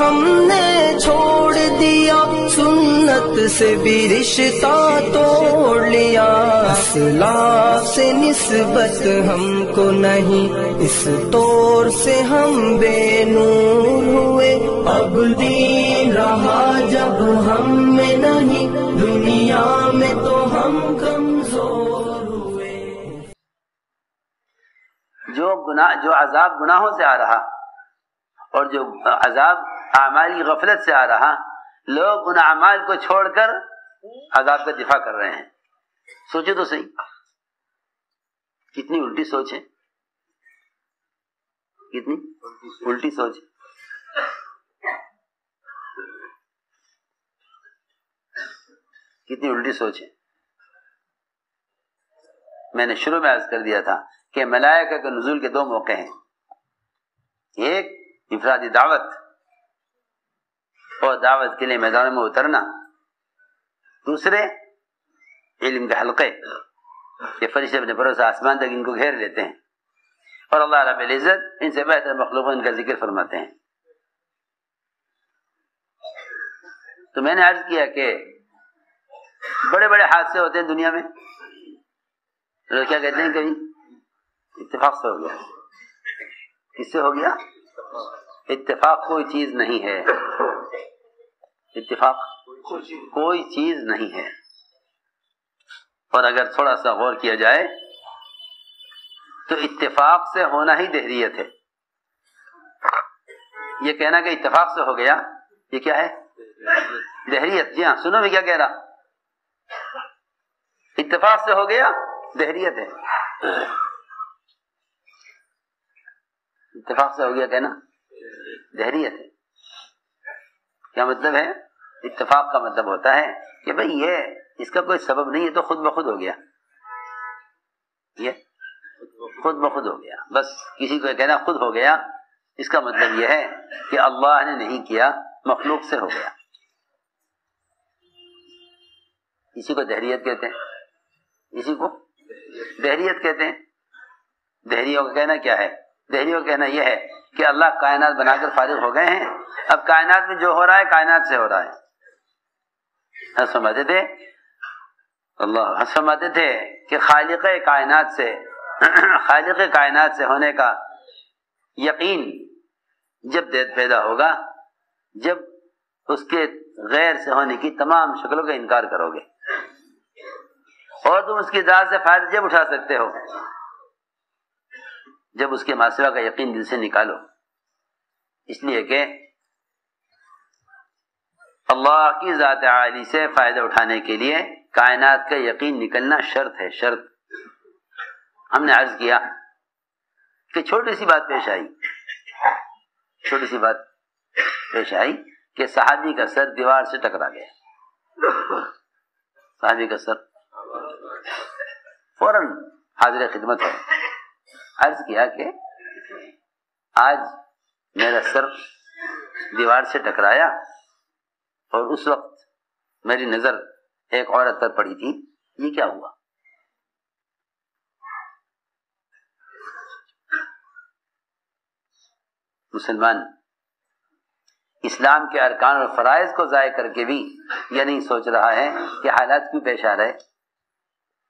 ہم نے چھوڑ دیا، سنت سے بھی رشتہ توڑ لیا، اسلاف سے نسبت ہم کو نہیں، اس طور سے ہم بے نور ہوئے، اب دین رہا جب ہم میں نہیں، دنیا میں تو ہم کمزور ہوئے۔ جو عذاب گناہوں سے آ رہا اور جو عذاب اعمالی غفلت سے آ رہا، لوگ ان اعمال کو چھوڑ کر عذاب کا دفاع کر رہے ہیں۔ سوچے تو صحیح، کتنی الٹی سوچ ہے، کتنی الٹی سوچ ہے۔ کتنی الٹی سوچ ہے۔ میں نے شروع میں عرض کر دیا تھا کہ ملائکہ کے نزول کے دو موقع ہیں، ایک انفرادی دعوت اور دعوت کے لیے میدانوں میں اترنا، دوسرے علم کے حلقے کہ فرشتے اپنے بھروسہ آسمان تک ان کو گھیر لیتے ہیں اور اللہ رب العزت ان سے بہتر مخلوق ان کا ذکر فرماتے ہیں۔ تو میں نے عرض کیا کہ بڑے بڑے حادثے ہوتے ہیں دنیا میں، لوگ کیا کہتے ہیں کہ اتفاق سے ہو گیا۔ کس سے ہو گیا؟ اتفاق کوئی چیز نہیں ہے، اتفاق کوئی چیز نہیں ہے۔ اور اگر تھوڑا سا غور کیا جائے تو اتفاق سے ہونا ہی دہریت ہے۔ یہ کہنا کہ اتفاق سے ہو گیا، یہ کیا ہے؟ دہریت۔ جی ہاں، سنو میں کیا کہہ رہا، اتفاق سے ہو گیا دہریت ہے۔ اتفاق سے ہو گیا کہنا دہریت ہے۔ کیا مطلب ہے؟ اتفاق کا مطلب ہوتا ہے کہ بھئی یہ اس کا کوئی سبب نہیں ہے تو خود بخود ہو گیا، یہ خود بخود ہو گیا۔ بس کسی کو کہنا خود ہو گیا، اس کا مطلب یہ ہے کہ اللہ نے نہیں کیا، مخلوق سے ہو گیا۔ اسی کو دہریت کہتے ہیں، اسی کو دہریت کہتے ہیں۔ دہریوں کا کہنا کیا ہے؟ دہریوں کا کہنا یہ ہے کہ اللہ کائنات بنا کر فارغ ہو گئے ہیں، اب کائنات میں جو ہو رہا ہے کائنات سے ہو رہا ہے۔ فرماتے تھے اللہ فرماتے تھے کہ خالق کائنات سے ہونے کا یقین جب پیدا ہوگا جب اس کے غیر سے ہونے کی تمام شکلوں کا انکار کرو گے، اور تم اس کی ذات سے فائدہ جب اٹھا سکتے ہو جب اس کے ماسوا کا یقین دل سے نکالو۔ اس لیے کہ اللہ کی ذات عالی سے فائدہ اٹھانے کے لیے کائنات کا یقین نکلنا شرط ہے، شرط۔ ہم نے عرض کیا کہ چھوٹی سی بات پیش آئی کہ صحابی کا سر دیوار سے ٹکرا گیا، صحابی کا سر فوراً حاضر خدمت ہے۔ عرض کیا کہ آج میرا سر دیوار سے ٹکرایا اور اس وقت میری نظر ایک عورت پر پڑی تھی، یہ کیا ہوا؟ مسلمان اسلام کے ارکان اور فرائض کو ضائع کر کے بھی یہ نہیں سوچ رہا ہے کہ حالات کیوں پیش آ رہے،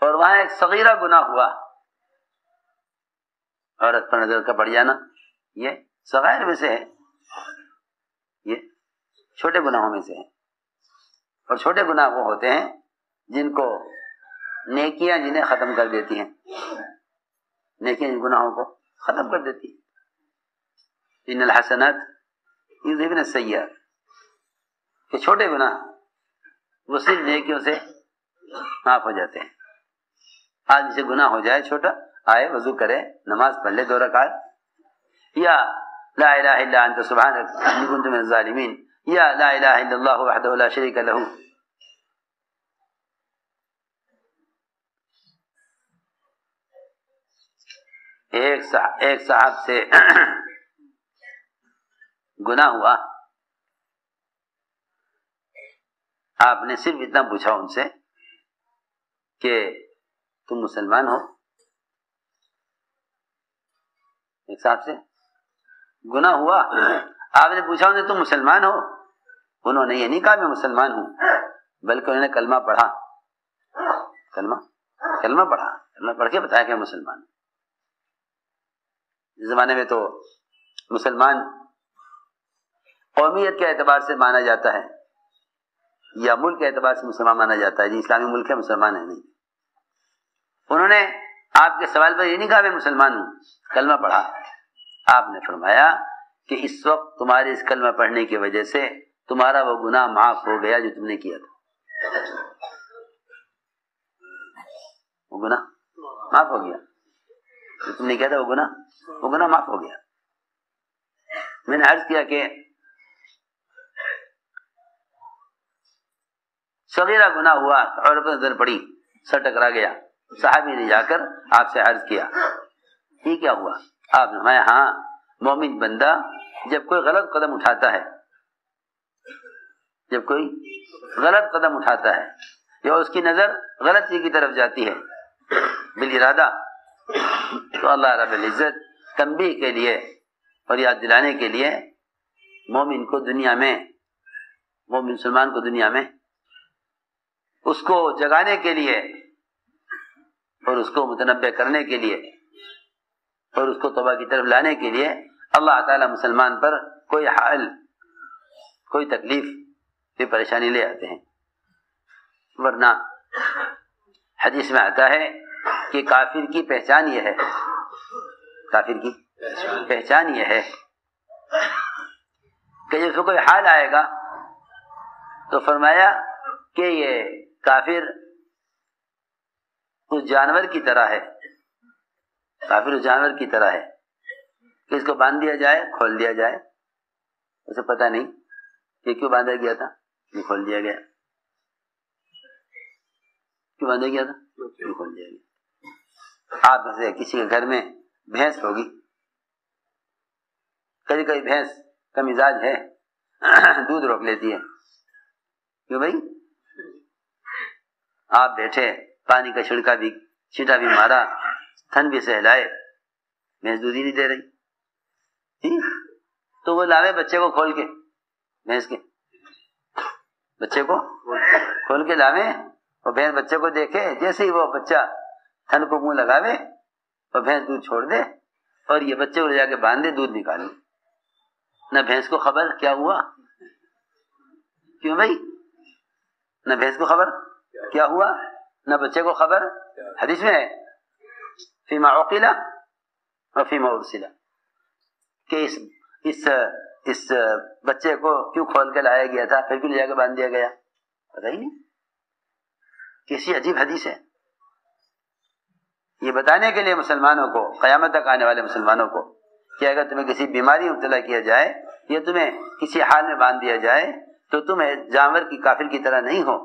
اور وہاں ایک صغیرہ گناہ ہوا، عورت پر نظر کا پڑ جانا، یہ صغائر میں سے ہے، یہ چھوٹے گناہوں میں سے ہے۔ اور چھوٹے گناہ وہ ہوتے ہیں جن کو نیکیاں جنہیں ختم کر دیتی ہیں، نیکیاں ان گناہوں کو ختم کر دیتی ہیں۔ ان الحسنات یذہبن السیئات، کہ چھوٹے گناہ وہ صرف نیکیوں سے معاف ہو جاتے ہیں۔ آدمی سے گناہ ہو جائے چھوٹا، آئے وضو کرے، نماز پڑھ لے 2 رکعت، یا لا الہ الا انت سبحانک انی کنت من الظالمین، یا لا الہ الا اللہ وحدہ لا شریک لہ۔ ایک صاحب سے گناہ ہوا، آپ نے صرف اتنا پوچھا ان سے کہ تم مسلمان ہو؟ ایک صاحب سے گناہ ہوا، آپ نے پوچھا انہیں تم مسلمان ہو؟ انہوں نے یہ نہیں کہا میں مسلمان ہوں، بلکہ انہوں نے کلمہ پڑھا، کلمہ پڑھ کے بتایا کہ میں مسلمان ہوں۔ اس زمانے میں تو مسلمان قومیت کے اعتبار سے مانا جاتا ہے یا ملک کے اعتبار سے مسلمان مانا جاتا ہے، جی اسلامی ملک ہے، مسلمان ہے نہیں۔ انہوں نے آپ کے سوال پر یہ نہیں کہا میں مسلمان ہوں، کلمہ پڑھا۔ آپ نے فرمایا کہ اس وقت تمہارے اس کلمہ پڑھنے کی وجہ سے تمہارا وہ گناہ معاف ہو گیا جو تم نے کیا تھا، وہ گناہ معاف ہو گیا جو تم نے کیا تھا، وہ گناہ معاف ہو گیا۔ میں نے عرض کیا کہ صغیرہ گناہ ہوا، عورت پر نظر پڑی، سر ٹکرا گیا، صحابی نے جا کر آپ سے عرض کیا یہ کیا ہوا؟ آپ نے فرمایا ہاں، مومن بندہ جب کوئی غلط قدم اٹھاتا ہے، یا اس کی نظر غلط چیز کی طرف جاتی ہے بالارادہ، تو اللہ رب العزت تنبیہ کے لیے اور یاد دلانے کے لیے مومن مسلمان کو دنیا میں اس کو جگانے کے لیے اور اس کو متنبہ کرنے کے لیے اور اس کو توبہ کی طرف لانے کے لیے اللہ تعالیٰ مسلمان پر کوئی حال، کوئی تکلیف، کوئی پریشانی لے آتے ہیں۔ ورنہ حدیث میں آتا ہے کہ کافر کی پہچان یہ ہے کہ جب سے کوئی حال آئے گا تو فرمایا کہ یہ کافر اس جانور کی طرح ہے، کہ اس کو باندھ دیا جائے، کھول دیا جائے، اسے پتہ نہیں کہ کیوں باندھا گیا تھا، کیوں کھول دیا گیا، کھول دیا گیا۔ آپ میں سے کسی کے گھر میں بھینس ہوگی، کبھی بھینس کا مزاج ہے دودھ روک لیتی ہے، کیوں بھائی؟ آپ بیٹھے، پانی کا چھینٹا بھی مارا، تھن بھی سہلائے، بھینس دودھ ہی نہیں دے رہی، تو وہ لاوے بچے کو کھول کے، بھینس کے بچے کو کھول کے لاوے، اور بھینس بچے کو دیکھے، جیسے ہی وہ بچہ تھن کو منہ لگاوے اور بھینس دودھ چھوڑ دے اور یہ بچے کو لے جا کے باندھ دے، دودھ نکالے، نہ بھینس کو خبر کیا ہوا، کیوں بھائی؟ نہ بھینس کو خبر کیا ہوا، نہ بچے کو خبر۔ حدیث میں ہے فیما عقل و فیما ارسل، کہ اس بچے کو کیوں کھول کے لایا گیا تھا، پھر کیوں لے جا کے باندھ دیا گیا، پتہ ہی نہیں۔ کیسی عجیب حدیث ہے، یہ بتانے کے لیے مسلمانوں کو، قیامت تک آنے والے مسلمانوں کو، کہ اگر تمہیں کسی بیماری مبتلا کیا جائے یا تمہیں کسی حال میں باندھ دیا جائے تو تم جانور کی، کافر کی طرح نہیں ہو،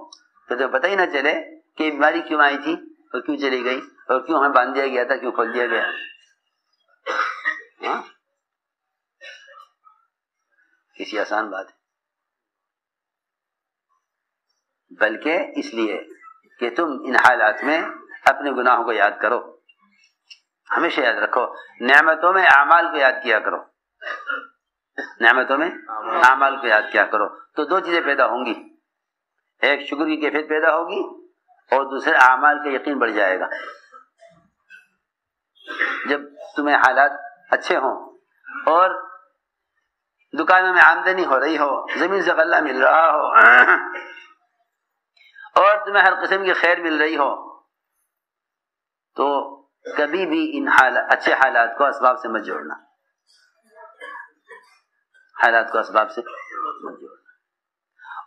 تو تمہیں پتہ ہی نہ چلے کہ بیماری کیوں آئی تھی اور کیوں چلی گئی اور کیوں ہمیں باندھ دیا گیا تھا، کیوں کھول دیا گیا۔ کسی آسان بات ہے، بلکہ اس لیے کہ تم ان حالات میں اپنے گناہوں کو یاد کرو، ہمیشہ یاد رکھو، نعمتوں میں اعمال کو یاد کیا کرو، تو دو چیزیں پیدا ہوں گی، ایک شکر کی کیفیت پیدا ہوگی اور دوسرے اعمال کا یقین بڑھ جائے گا۔ جب تمہیں حالات اچھے ہوں اور دکانوں میں آمدنی ہو رہی ہو، زمین سے غلہ مل رہا ہو اور تمہیں ہر قسم کی خیر مل رہی ہو، تو کبھی بھی ان اچھے حالات کو اسباب سے مت جوڑنا،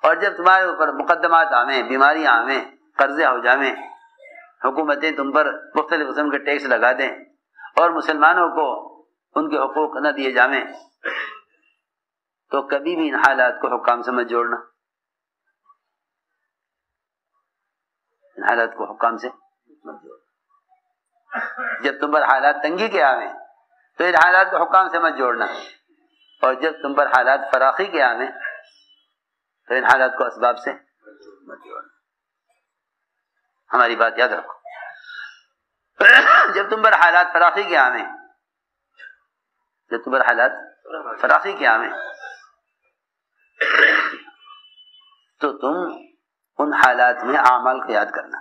اور جب تمہارے اوپر مقدمات آویں، بیماریاں آویں، قرضے ہو جاویں، حکومتیں تم پر مختلف قسم کے ٹیکس لگا دیں اور مسلمانوں کو ان کے حقوق نہ دیے جاویں، تو کبھی بھی ان حالات کو حکام سے مت جوڑنا، جب تم پر حالات تنگی کے آویں تو ان حالات کو حکام سے مت جوڑنا، اور جب تم پر حالات فراخی کے آویں تو ان حالات کو اسباب سے مت جوڑنا۔ ہماری بات یاد رکھو، جب تم پر حالات فراخی کے آویں تو تم ان حالات میں اعمال کو یاد کرنا.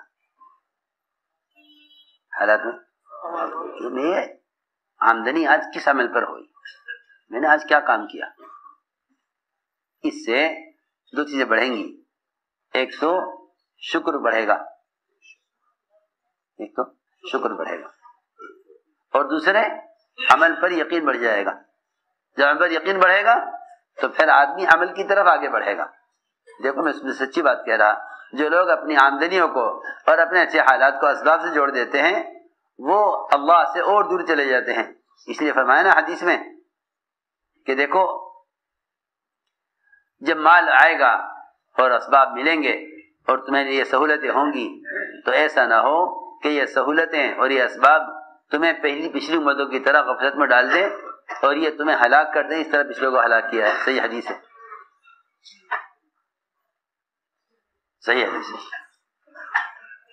حالات میں میں آمدنی آج کس عمل پر ہوئی, میں نے آج کیا کام کیا, اس سے دو چیزیں بڑھیں گی. ایک تو شکر بڑھے گا, ایک تو شکر بڑھے گا, اور دوسرے عمل پر یقین بڑھ جائے گا. جب عمل پر یقین بڑھے گا تو پھر آدمی عمل کی طرف آگے بڑھے گا. دیکھو میں اس میں سچی بات کہہ رہا, جو لوگ اپنی آمدنیوں کو اور اپنے اچھے حالات کو اسباب سے جوڑ دیتے ہیں وہ اللہ سے اور دور چلے جاتے ہیں. اس لیے فرمایا نا حدیث میں کہ دیکھو جب مال آئے گا اور اسباب ملیں گے اور تمہیں یہ سہولتیں ہوں گی تو ایسا نہ ہو کہ یہ سہولتیں اور یہ اسباب تمہیں پچھلی امتوں کی طرح غفلت میں ڈال دیں اور یہ تمہیں ہلاک کر دیں اس طرح پچھلوں کو ہلاک کیا ہے. صحیح حدیث ہے, صحیح حدیث ہے.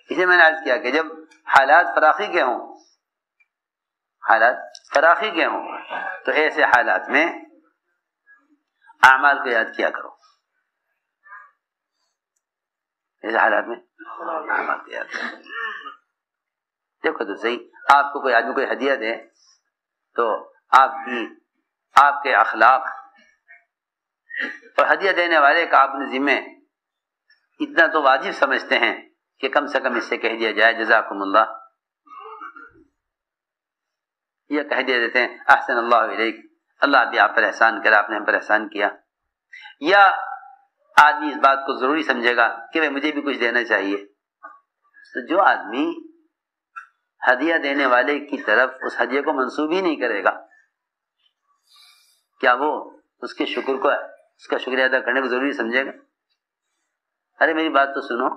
اسے میں نے عرض کیا کہ جب حالات فراخی کے ہوں, حالات فراخی کے ہوں تو ایسے حالات میں اعمال کو یاد کیا کرو. ایسے حالات میں اعمال کو یاد کرو. دیکھو تو صحیح, آپ کو کوئی آدمی کوئی ہدیہ دے تو آپ کے اخلاق اور ہدیہ دینے والے کا اپنے ذمے اتنا تو واجب سمجھتے ہیں کہ کم سے کم اس سے کہہ دیا جائے جزاکم اللہ, یہ کہہ دیا دیتے ہیں احسن اللہ علیک, اللہ بھی آپ پر احسان کرا, آپ نے ہم پر احسان کیا. یا آدمی اس بات کو ضروری سمجھے گا کہ بھائی مجھے بھی کچھ دینا چاہیے. تو جو آدمی ہدیہ دینے والے کی طرف اس ہدیے کو منسوب ہی نہیں کرے گا, کیا وہ اس کے شکر کو, اس کا شکریہ ادا کرنے کو ضروری سمجھے گا؟ ارے میری بات تو سنو.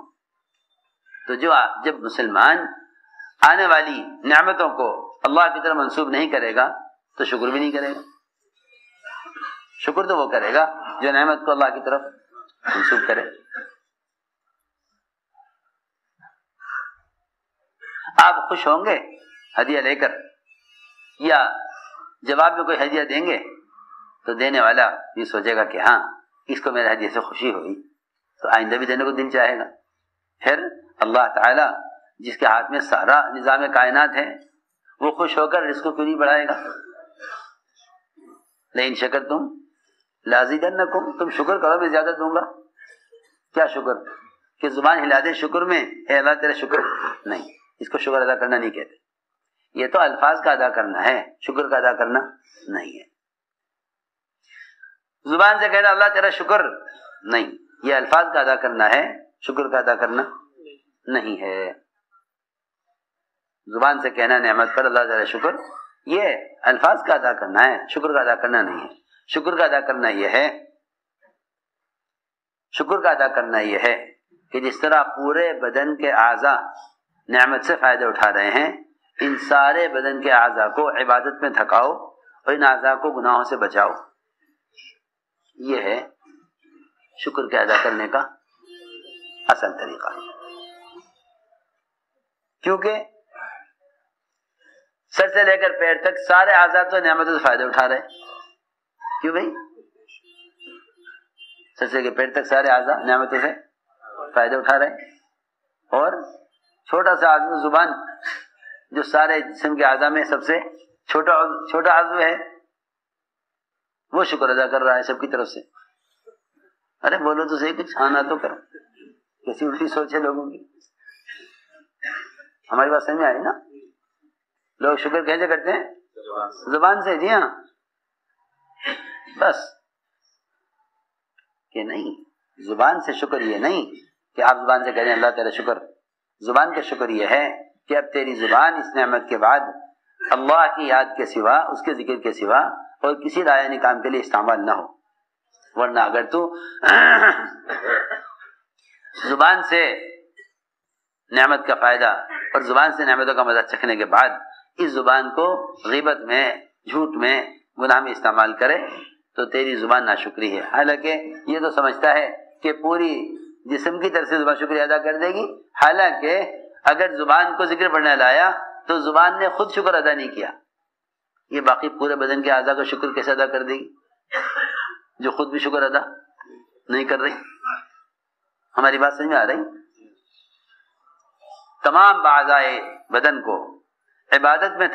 تو جب مسلمان آنے والی نعمتوں کو اللہ کی طرف منسوب نہیں کرے گا تو شکر بھی نہیں کرے گا. شکر تو وہ کرے گا جو نعمت کو اللہ کی طرف منسوب کرے. آپ خوش ہوں گے ہدیہ لے کر, یا جواب میں کوئی ہدیہ دیں گے تو دینے والا یہ سوچے گا کہ ہاں اس کو میرے ہدیے سے خوشی ہوئی تو آئندہ بھی دینے کو دل چاہے گا. پھر اللہ تعالی جس کے ہاتھ میں سارا نظام کائنات ہے وہ خوش ہو کر رزق کو کیوں نہیں بڑھائے گا؟ لئن شکرتم لازیدنکم, تم شکر کرو میں زیادہ دوں گا. کیا شکر کہ زبان ہلا دے شکر میں, اے اللہ تیرا شکر, نہیں, اس کو شکر ادا کرنا نہیں کہتے. یہ تو الفاظ کا ادا کرنا ہے, شکر کا ادا کرنا نہیں ہے. زبان سے کہنا اللہ تیرا شکر, نہیں, یہ الفاظ کا ادا کرنا ہے, شکر کا ادا کرنا نہیں ہے. زبان سے کہنا نعمت پر اللہ تعالی شکر, یہ الفاظ کا ادا کرنا ہے, شکر کا ادا کرنا نہیں ہے. شکر کا ادا کرنا یہ ہے, شکر کا ادا کرنا یہ ہے کہ جس طرح پورے بدن کے اعضاء نعمت سے فائدہ اٹھا رہے ہیں, ان سارے بدن کے اعضاء کو عبادت میں تھکاؤ اور ان اعضاء کو گناہوں سے بچاؤ. یہ ہے شکر کے ادا کرنے کا اصل طریقہ. کیونکہ سر سے لے کر پیر تک سارے اعضاء تو نعمتوں سے فائدہ اٹھا رہے ہیں. کیوں بھائی؟ سر سے لے کر پیر تک سارے اعضاء نعمتوں سے فائدہ اٹھا رہے ہیں, اور چھوٹا سا عضو زبان جو سارے جسم کے اعضاء میں سب سے چھوٹا عضو ہے وہ شکر ادا کر رہا ہے سب کی طرف سے. ارے بولو تو صحیح کچھ, آنا تو کرو. کیسی الٹی سوچ ہے لوگوں کی. ہماری بات سمجھ میں آئی نا؟ لوگ شکر کیسے کرتے ہیں؟ زبان سے. جی ہاں, بس کہ نہیں, زبان سے شکر یہ نہیں کہ آپ زبان سے کہیں اللہ تیرا شکر. زبان کا شکر یہ ہے کہ اب تیری زبان اس نعمت کے بعد اللہ کی یاد کے سوا, اس کے ذکر کے سوا اور کسی رایانی کام کے لیے استعمال نہ ہو. ورنہ اگر تو زبان سے نعمت کا فائدہ اور زبان سے نعمتوں کا مزہ چکھنے کے بعد اس زبان کو غیبت میں, جھوٹ میں, گناہ میں استعمال کرے تو تیری زبان ناشکری ہے. حالانکہ یہ تو سمجھتا ہے کہ پوری جسم کی طرف سے زبان شکریہ ادا کر دے گی, حالانکہ اگر زبان کو ذکر پڑھنے لایا تو زبان نے خود شکر ادا نہیں کیا. یہ باقی پورے بدن کے اعضاء کا شکر کیسے ادا کر دے گی جو خود بھی شکر ادا نہیں کر رہی. ہماری بات سمجھ میں آ رہی؟ تمام اعضائے بدن کو عبادت میں